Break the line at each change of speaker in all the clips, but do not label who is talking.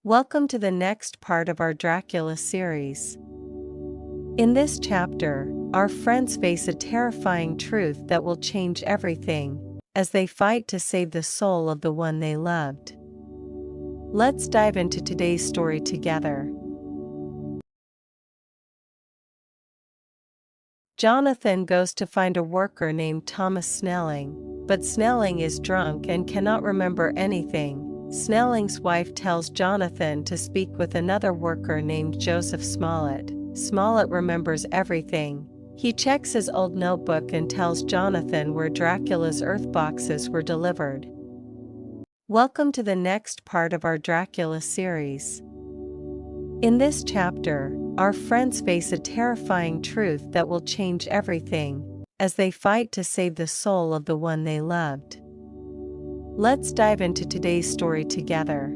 Welcome to the next part of our Dracula series. In this chapter, our friends face a terrifying truth that will change everything, as they fight to save the soul of the one they loved. Let's dive into today's story together. Jonathan goes to find a worker named Thomas Snelling, but Snelling is drunk and cannot remember anything. Snelling's wife tells Jonathan to speak with another worker named Joseph Smollett. Smollett remembers everything. He checks his old notebook and tells Jonathan where Dracula's earth boxes were delivered. Welcome to the next part of our Dracula series. In this chapter, our friends face a terrifying truth that will change everything, as they fight to save the soul of the one they loved. Let's dive into today's story together.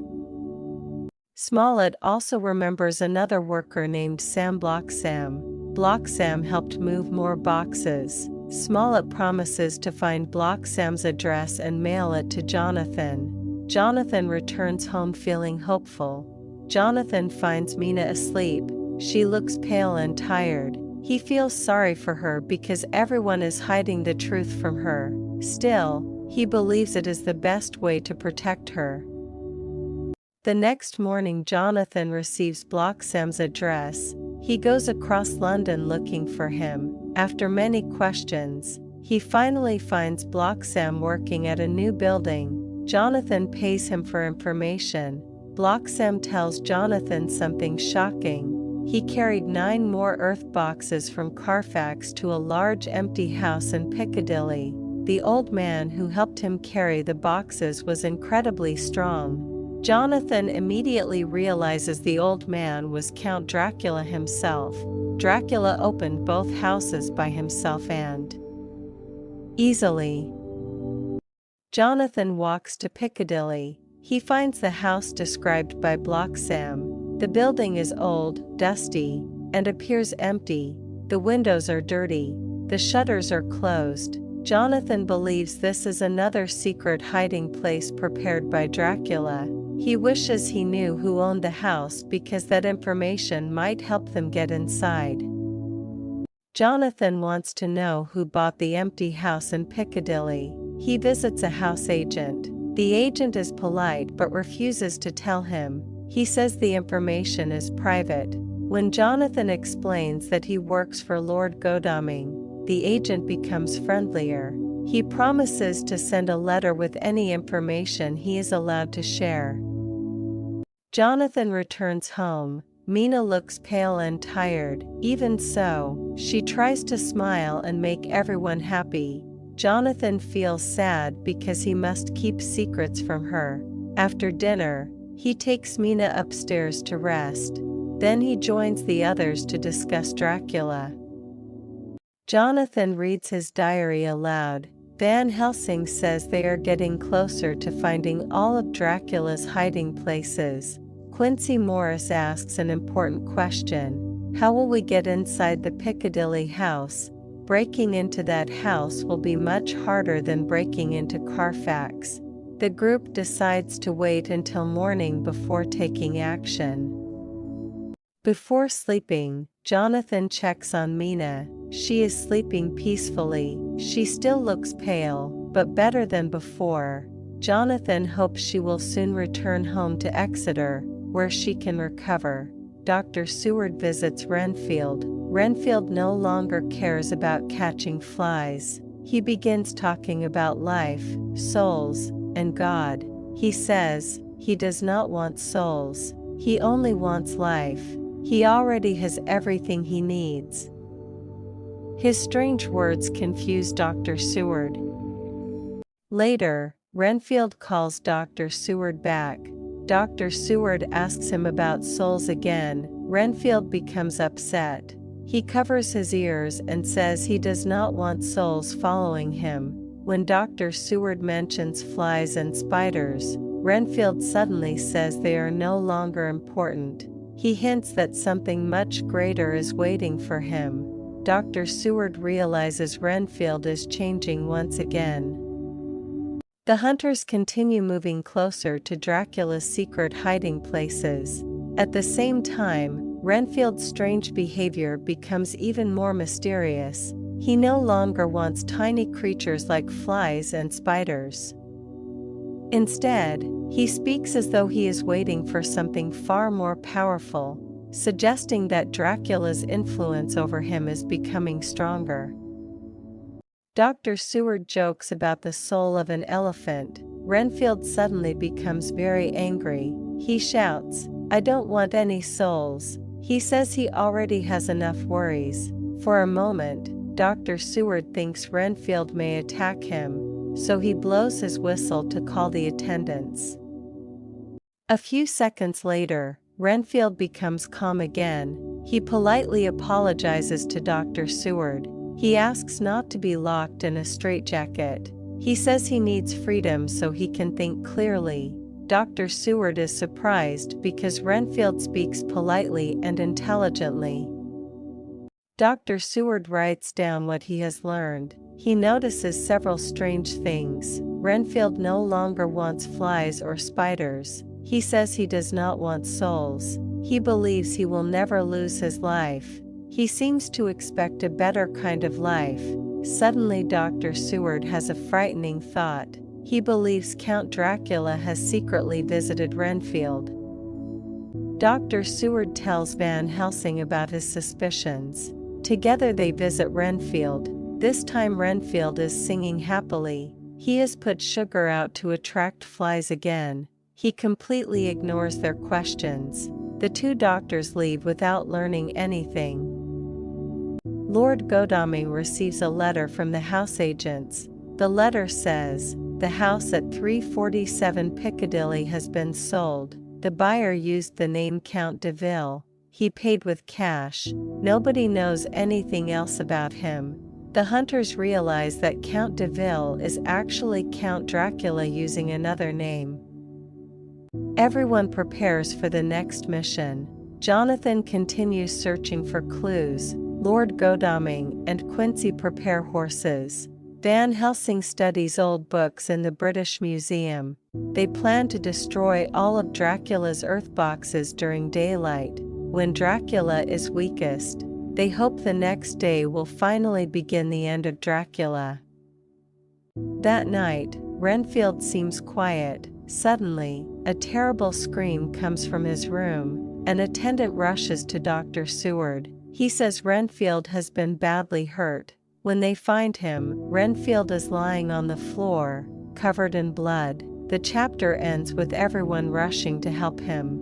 Smollett also remembers another worker named Sam Blocksam. Blocksam helped move more boxes. Smollett promises to find Blocksam's address and mail it to Jonathan. Jonathan returns home feeling hopeful. Jonathan finds Mina asleep. She looks pale and tired. He feels sorry for her because everyone is hiding the truth from her. Still, he believes it is the best way to protect her. The next morning, Jonathan receives Blocksam's address. He goes across London looking for him. After many questions, he finally finds Blocksam working at a new building. Jonathan pays him for information. Blocksam tells Jonathan something shocking. He carried 9 more earth boxes from Carfax to a large empty house in Piccadilly. The old man who helped him carry the boxes was incredibly strong. Jonathan immediately realizes the old man was Count Dracula himself. Dracula opened both houses by himself and easily. Jonathan walks to Piccadilly. He finds the house described by Blocksam. The building is old, dusty, and appears empty. The windows are dirty. The shutters are closed. Jonathan believes this is another secret hiding place prepared by Dracula. He wishes he knew who owned the house because that information might help them get inside. Jonathan wants to know who bought the empty house in Piccadilly. He visits a house agent. The agent is polite but refuses to tell him. He says the information is private. When Jonathan explains that he works for Lord Godalming, the agent becomes friendlier. He promises to send a letter with any information he is allowed to share. Jonathan returns home. Mina looks pale and tired. Even so, she tries to smile and make everyone happy. Jonathan feels sad because he must keep secrets from her. After dinner, he takes Mina upstairs to rest. Then he joins the others to discuss Dracula. Jonathan reads his diary aloud. Van Helsing says they are getting closer to finding all of Dracula's hiding places. Quincy Morris asks an important question. How will we get inside the Piccadilly house? Breaking into that house will be much harder than breaking into Carfax. The group decides to wait until morning before taking action. Before sleeping, Jonathan checks on Mina. She is sleeping peacefully. She still looks pale, but better than before. Jonathan hopes she will soon return home to Exeter, where she can recover. Dr. Seward visits Renfield. Renfield no longer cares about catching flies. He begins talking about life, souls, and God. He says he does not want souls. He only wants life. He already has everything he needs. His strange words confuse Dr. Seward. Later, Renfield calls Dr. Seward back. Dr. Seward asks him about souls again. Renfield becomes upset. He covers his ears and says he does not want souls following him. When Dr. Seward mentions flies and spiders, Renfield suddenly says they are no longer important. He hints that something much greater is waiting for him. Dr. Seward realizes Renfield is changing once again. The hunters continue moving closer to Dracula's secret hiding places. At the same time, Renfield's strange behavior becomes even more mysterious. He no longer wants tiny creatures like flies and spiders. Instead, he speaks as though he is waiting for something far more powerful, suggesting that Dracula's influence over him is becoming stronger. Dr. Seward jokes about the soul of an elephant. Renfield suddenly becomes very angry. He shouts, "I don't want any souls." He says he already has enough worries. For a moment, Dr. Seward thinks Renfield may attack him, so he blows his whistle to call the attendants. A few seconds later, Renfield becomes calm again. He politely apologizes to Dr. Seward. He asks not to be locked in a straitjacket. He says he needs freedom so he can think clearly. Dr. Seward is surprised because Renfield speaks politely and intelligently. Dr. Seward writes down what he has learned. He notices several strange things. Renfield no longer wants flies or spiders. He says he does not want souls. He believes he will never lose his life. He seems to expect a better kind of life. Suddenly Dr. Seward has a frightening thought. He believes Count Dracula has secretly visited Renfield. Dr. Seward tells Van Helsing about his suspicions. Together they visit Renfield. This time Renfield is singing happily. He has put sugar out to attract flies again. He completely ignores their questions. The two doctors leave without learning anything. Lord Godalming receives a letter from the house agents. The letter says, "The house at 347 Piccadilly has been sold. The buyer used the name Count de Ville. He paid with cash. Nobody knows anything else about him." The hunters realize that Count de Ville is actually Count Dracula using another name. Everyone prepares for the next mission. Jonathan continues searching for clues. Lord Godalming and Quincy prepare horses. Van Helsing studies old books in the British Museum. They plan to destroy all of Dracula's earth boxes during daylight. When Dracula is weakest, they hope the next day will finally begin the end of Dracula. That night, Renfield seems quiet. Suddenly, a terrible scream comes from his room. An attendant rushes to Dr. Seward. He says Renfield has been badly hurt. When they find him, Renfield is lying on the floor, covered in blood. The chapter ends with everyone rushing to help him.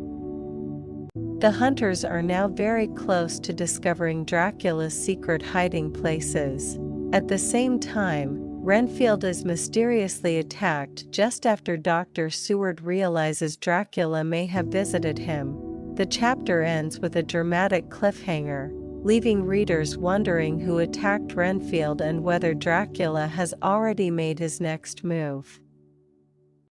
The hunters are now very close to discovering Dracula's secret hiding places. At the same time, Renfield is mysteriously attacked just after Dr. Seward realizes Dracula may have visited him. The chapter ends with a dramatic cliffhanger, leaving readers wondering who attacked Renfield and whether Dracula has already made his next move.